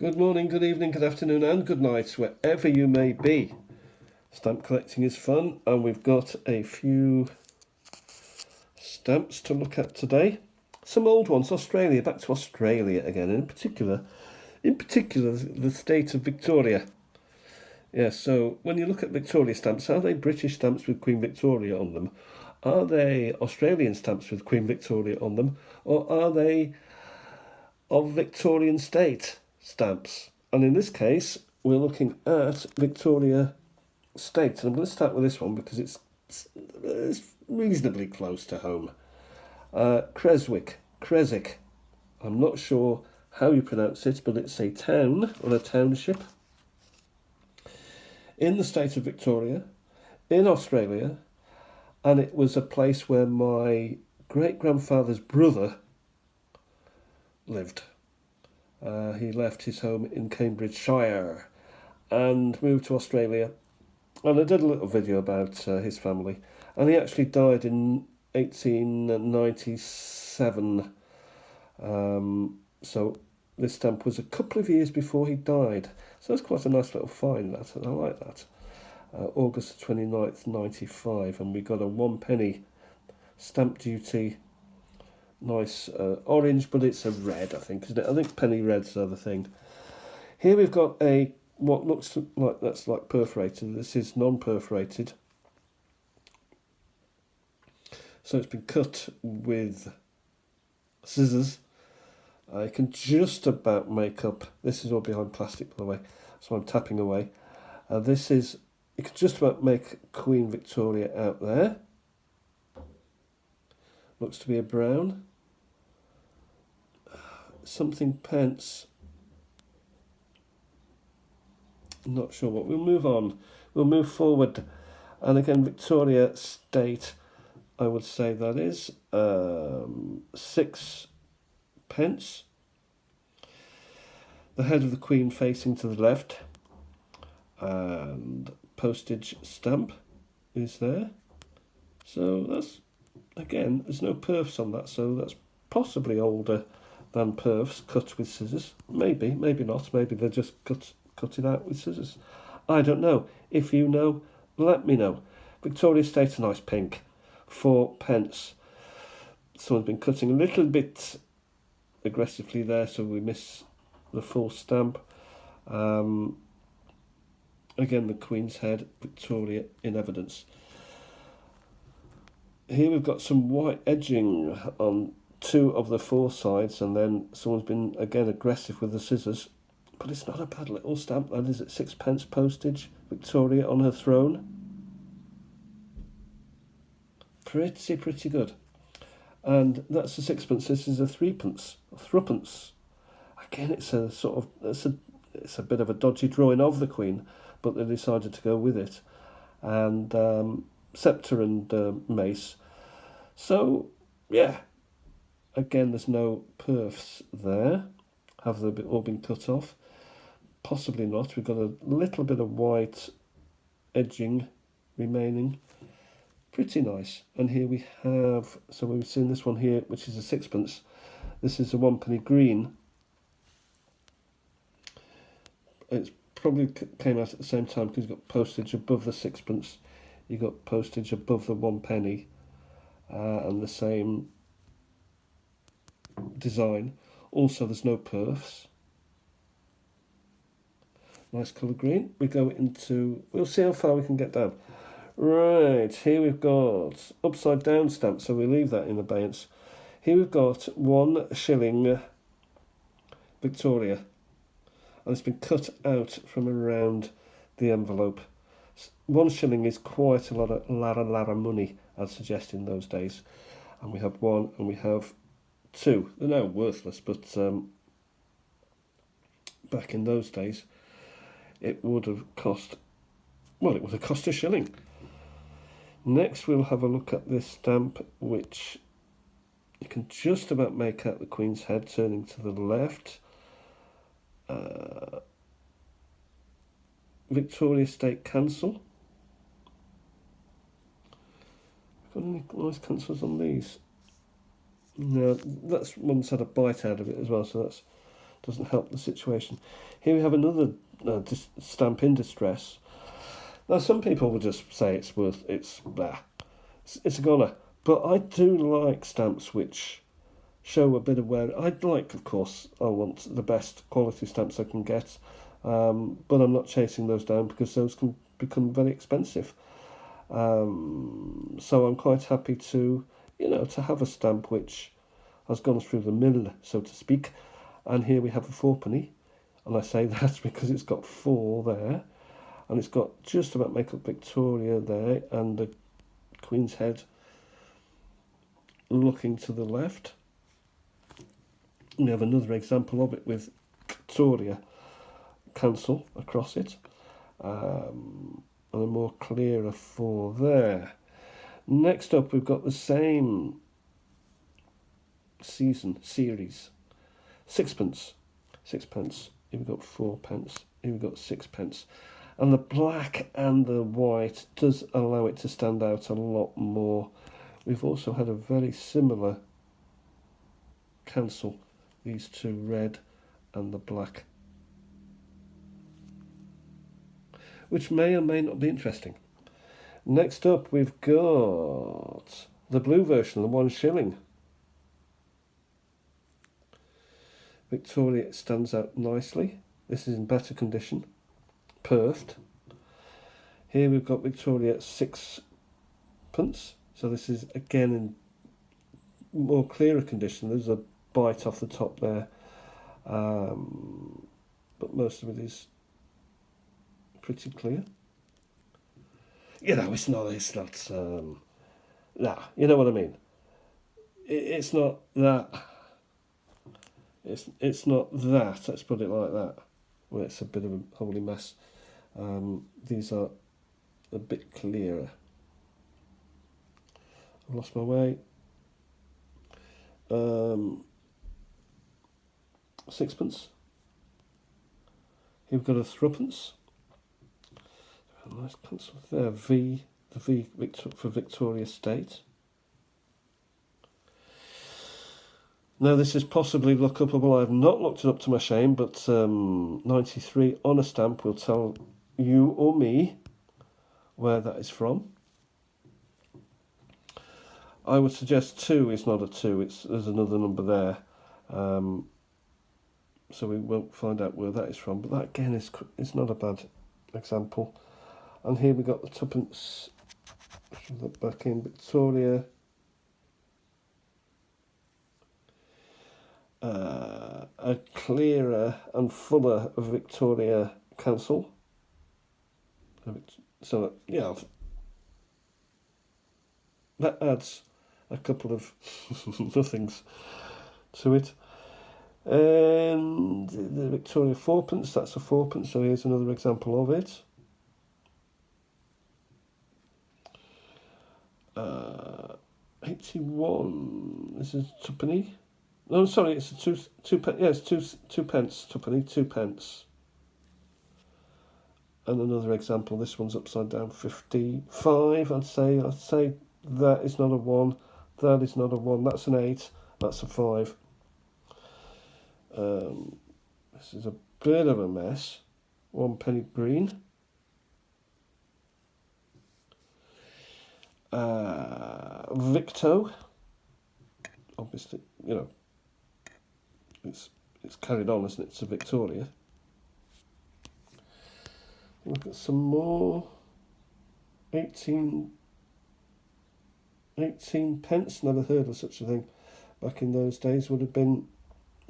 Good morning, good evening, good afternoon, and good night, wherever you may be. Stamp collecting is fun, and we've got a few stamps to look at today. Some old ones, Australia, back to Australia again, in particular, the state of Victoria. Yeah, so when you look at Victoria stamps, are they British stamps with Queen Victoria on them? Are they Australian stamps with Queen Victoria on them? Or are they of Victorian state stamps? And in this case, we're looking at Victoria State. And I'm going to start with this one because it's reasonably close to home. Creswick. I'm not sure how you pronounce it, but it's a town or a township in the state of Victoria, in Australia, and it was a place where my great-grandfather's brother lived. He left his home in Cambridgeshire and moved to Australia. And I did a little video about his family. And he actually died in 1897. So this stamp was a couple of years before he died. So that's quite a nice little find, that. I like that. August 29th, 95. And we got a 1 penny stamp duty. Nice orange, but it's a red, I think, isn't it? I think penny reds are the thing. Here we've got a what looks like that's like perforated. This is non-perforated. So it's been cut with scissors. I can just about make up. This is all behind plastic, by the way, so I'm tapping away. This is, you can just about make Queen Victoria out there. Looks to be a brown. Something pence. Not sure what. We'll move on. We'll move forward. And again, Victoria State, I would say that is 6 pence. The head of the Queen facing to the left. And postage stamp is there. So that's, again, there's no perfs on that, so that's possibly older than perfs cut with scissors. Maybe not. Maybe they just cut it out with scissors. I don't know. If you know, let me know. Victoria State, a nice pink. 4 pence. Someone's been cutting a little bit aggressively there, so we miss the full stamp. Again, the Queen's head, Victoria in evidence. Here we've got some white edging on 2 of the 4 sides, and then someone's been again aggressive with the scissors, but it's not a bad little stamp. That is at 6 pence postage. Victoria on her throne. Pretty good. And that's a 6 pence. This is a 3 pence, a 3 pence. Again, it's a sort of it's a bit of a dodgy drawing of the Queen, but they decided to go with it, and sceptre and mace. So yeah. Again, there's no perfs there. Have they all been cut off? Possibly not. We've got a little bit of white edging remaining. Pretty nice. And here we have, so we've seen this one here, which is a 6 pence. This is a 1 penny green. It's probably came out at the same time because you've got postage above the 6 pence. You've got postage above the 1 penny. And the same design. Also, there's no perfs. Nice colour green. We go into, we'll see how far we can get down. Right, here we've got upside down stamp, so we leave that in abeyance. Here we've got 1 shilling Victoria, and it's been cut out from around the envelope. 1 shilling is quite a lot of money, I'd suggest, in those days. And we have 1 and we have 2. They're now worthless, but back in those days, it would have cost, well, it would have cost a shilling. Next, we'll have a look at this stamp, which you can just about make out the Queen's head turning to the left. Victoria State Council. Got any nice councils on these? No, that's one's had a bite out of it as well, so that's doesn't help the situation. Here we have another stamp in distress. Now, some people will just say it's a goner, but I do like stamps which show a bit of wear. I'd like, of course, I want the best quality stamps I can get, but I'm not chasing those down because those can become very expensive. So I'm quite happy to have a stamp which has gone through the mill, so to speak. And here we have a fourpenny, and I say that because it's got 4 there, and it's got just about Makeup Victoria there, and the Queen's head looking to the left. We have another example of it with Victoria Council across it, and a more clearer 4 there. Next up, we've got the same series, sixpence. Here we've got 4p. Here we've got 6p. And the black and the white does allow it to stand out a lot more. We've also had a very similar cancel, these two, red and the black, which may or may not be interesting. Next up, we've got the blue version, the 1 shilling. Victoria stands out nicely. This is in better condition, perfed. Here we've got Victoria at 6p. So this is again in more clearer condition. There's a bite off the top there, but most of it is pretty clear. It's not. Nah, you know what I mean. It's not that. It's not that. Let's put it like that. Well, it's a bit of a holy mess. These are a bit clearer. I've lost my way. 6p. Here we've got a 3p. A nice pencil there. The V for Victoria State. Now this is possibly look upable. I have not looked it up to my shame, but 93 on a stamp will tell you or me where that is from. I would suggest 2 is not a 2. There's another number there, so we won't find out where that is from. But that again is not a bad example. And here we got the 2p. Look back in Victoria. A clearer and fuller Victoria Council. So yeah, that adds a couple of nothings to it. And the Victoria 4p, that's a 4p, so here's another example of it. 81, this is 2p. No, sorry, it's a 2p. Yes, 2p, 2p, 2p. And another example, this one's upside down, 55, I'd say that is not a 1, that is not a 1, that's an 8, that's a 5. This is a bit of a mess. 1p green. Victo, obviously, it's carried on, isn't it, to Victoria. Look at some more. 18p, never heard of such a thing. Back in those days would have been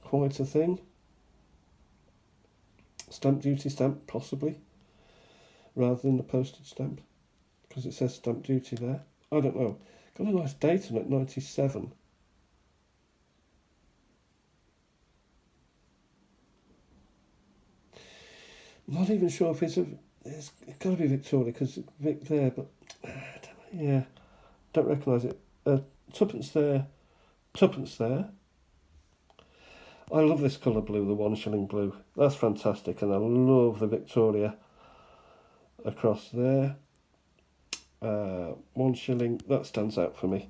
quite a thing. Stamp duty stamp, possibly, rather than the postage stamp, because it says stamp duty there. I don't know. Got a nice date on it, 97. Not even sure if it's got to be Victoria because Vic there, but don't recognise it. 2p there, 2p there. I love this colour blue, the 1 shilling blue. That's fantastic, and I love the Victoria across there. 1 shilling, that stands out for me.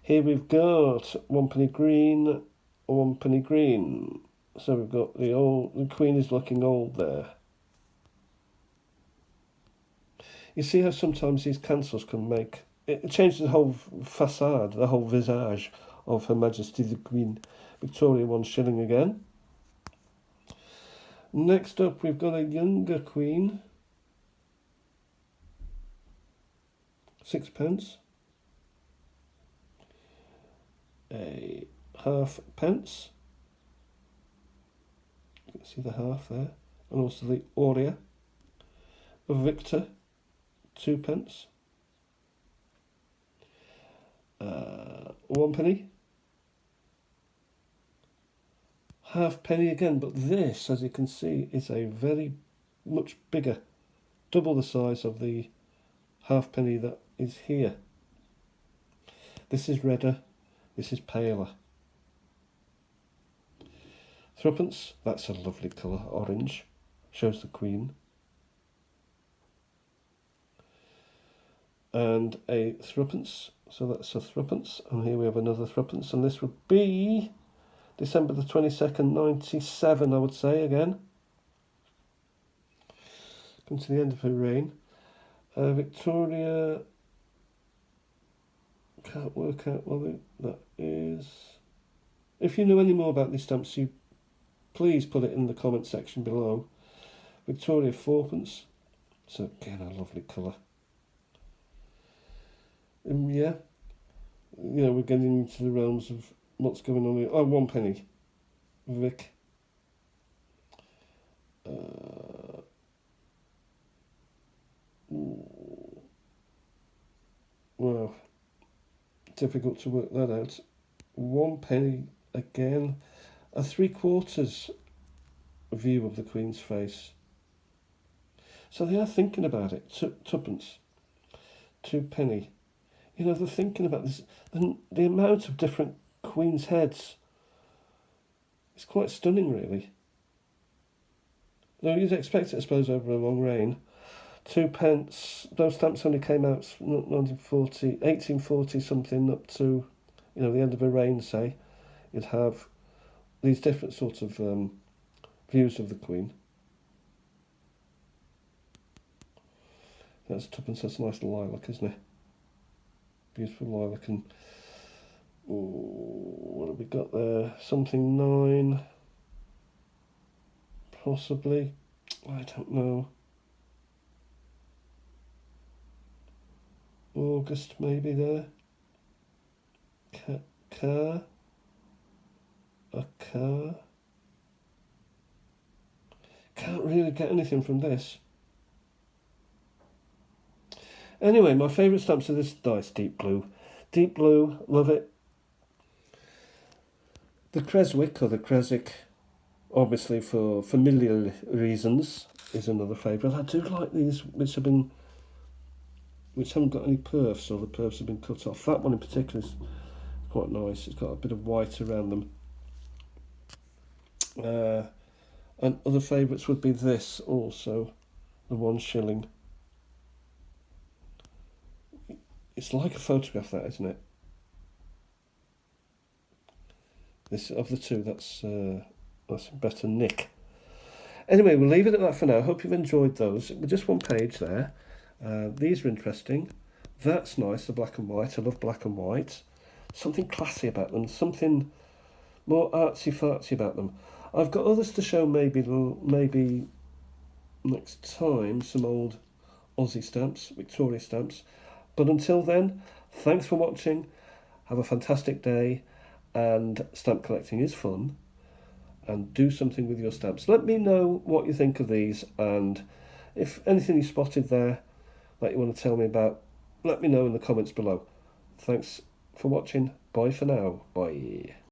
Here we've got 1p green, 1p green. So we've got the Queen is looking old there. You see how sometimes these cancels can make it changes the whole facade, the whole visage of Her Majesty the Queen Victoria, 1 shilling again. Next up, we've got a younger Queen, 6p. A half-pence. You can see the half there. And also the Aurea of Victor, 2p. 1p. Halfpenny again, but this, as you can see, is a very much bigger, double the size of the halfpenny that is here. This is redder, this is paler. 3p, that's a lovely colour, orange, shows the Queen. And a 3p, so that's a 3p, and here we have another 3p, and this would be December the 22nd, 97, I would say, again. Come to the end of her reign. Victoria, can't work out what that is. If you know any more about these stamps, you please put it in the comment section below. Victoria, 4p, so again a lovely colour. Yeah, we're getting into the realms of what's going on here. Oh, 1p. Vic. Well, difficult to work that out. 1p again. A 3/4 view of the Queen's face. So they are thinking about it. 2p. 2p. They're thinking about this. The amount of different Queen's heads is quite stunning, really. Though you'd expect it, I suppose, over a long reign. 2p. Those stamps only came out 1840 something up to, the end of a reign. Say, you'd have these different sorts of views of the Queen. That's 2p. That's a nice lilac, isn't it? Beautiful lilac. And what have we got there? Something 9, possibly. I don't know. August maybe there. Car. A car. Can't really get anything from this. Anyway, my favourite stamps are this dice, Deep Blue. Deep Blue, love it. The Creswick, or the Creswick, obviously for familiar reasons, is another favourite. I do like these which haven't got any perfs, or the perfs have been cut off. That one in particular is quite nice. It's got a bit of white around them. And other favourites would be this also, the 1 shilling. It's like a photograph, that, isn't it? This of the two, that's better nick. Anyway, we'll leave it at that for now. Hope you've enjoyed those. With just 1 page there. These are interesting. That's nice, the black and white. I love black and white. Something classy about them. Something more artsy-fartsy about them. I've got others to show maybe next time. Some old Aussie stamps, Victoria stamps. But until then, thanks for watching. Have a fantastic day. And stamp collecting is fun. And do something with your stamps. Let me know what you think of these. And if anything you spotted there that you want to tell me about, let me know in the comments below. Thanks for watching. Bye for now. Bye.